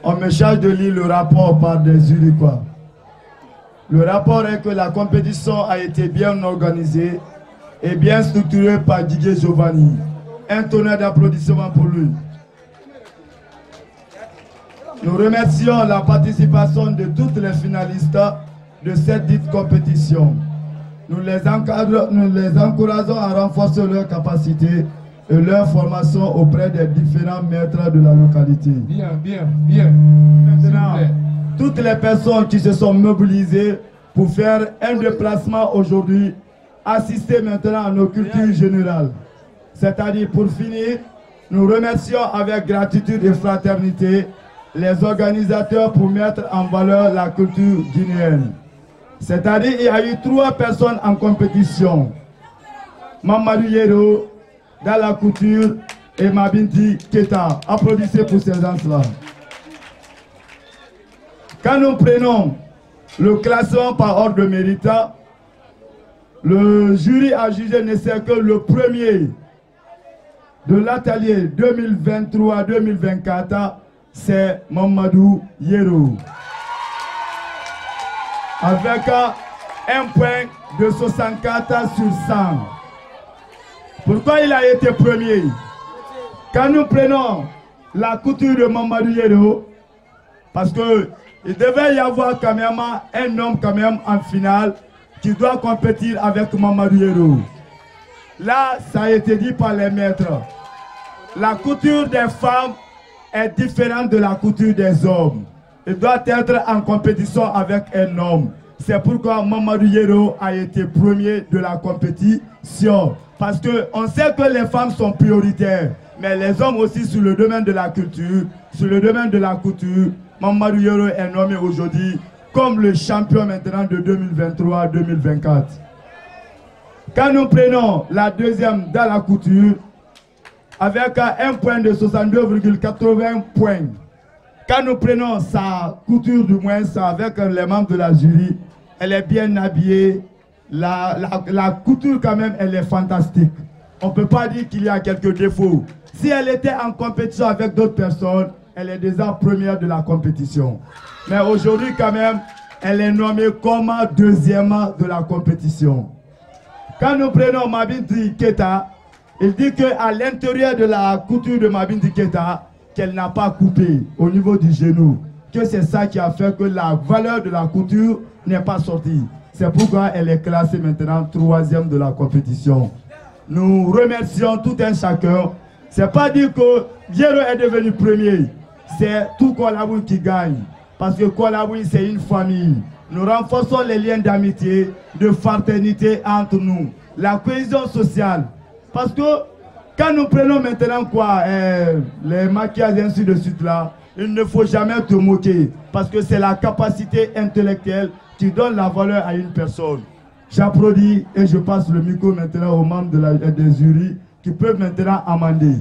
On me charge de lire le rapport par des Zurichois. Le rapport est que la compétition a été bien organisée et bien structurée par Didier Giovanni. Un tonnerre d'applaudissements pour lui. Nous remercions la participation de toutes les finalistes de cette dite compétition. Nous les encourageons à renforcer leurs capacités et leur formation auprès des différents maîtres de la localité. Bien, bien, bien. Maintenant, toutes les personnes qui se sont mobilisées pour faire un déplacement aujourd'hui, assister maintenant à nos cultures générales. C'est-à-dire, pour finir, nous remercions avec gratitude et fraternité les organisateurs pour mettre en valeur la culture guinéenne. C'est-à-dire, il y a eu 3 personnes en compétition. Mamadou Yero, dans la couture, et Mabinti Keta. Applaudissez pour ces gens-là. Quand nous prenons le classement par ordre de mérite, le jury a jugé nécessaire que le premier de l'atelier 2023-2024, c'est Mamadou Yero. Avec un point de 64 sur 100. Pourquoi il a été premier? Quand nous prenons la couture de Mamadou Yero, parce que il devait y avoir quand même un homme quand même en finale qui doit compétir avec Mamadou Yero. Là, ça a été dit par les maîtres. La couture des femmes est différente de la couture des hommes. Il doit être en compétition avec un homme. C'est pourquoi Mamadou Yero a été premier de la compétition. Parce qu'on sait que les femmes sont prioritaires. Mais les hommes aussi sur le domaine de la culture, sur le domaine de la couture, Mamadou Yero est nommé aujourd'hui comme le champion maintenant de 2023-2024. Quand nous prenons la deuxième dans la couture, avec un point de 62,80 points, quand nous prenons sa couture du moins, ça avec les membres de la jury, elle est bien habillée, la couture quand même, elle est fantastique. On ne peut pas dire qu'il y a quelques défauts. Si elle était en compétition avec d'autres personnes, elle est déjà première de la compétition. Mais aujourd'hui quand même, elle est nommée comme deuxième de la compétition. Quand nous prenons Mabinti Keta, il dit qu'à l'intérieur de la couture de Mabinti Keta, qu'elle n'a pas coupé au niveau du genou. Que c'est ça qui a fait que la valeur de la couture n'est pas sortie. C'est pourquoi elle est classée maintenant 3e de la compétition. Nous remercions tout un chacun. C'est pas dire que Yero est devenu premier. C'est tout Kolaboui qui gagne. Parce que Kolaboui, c'est une famille. Nous renforçons les liens d'amitié, de fraternité entre nous. La cohésion sociale. Parce que quand nous prenons maintenant quoi, les maquillages et ainsi de suite là, il ne faut jamais te moquer. Parce que c'est la capacité intellectuelle qui donne la valeur à une personne. J'applaudis et je passe le micro maintenant aux membres des jurys qui peuvent maintenant amender.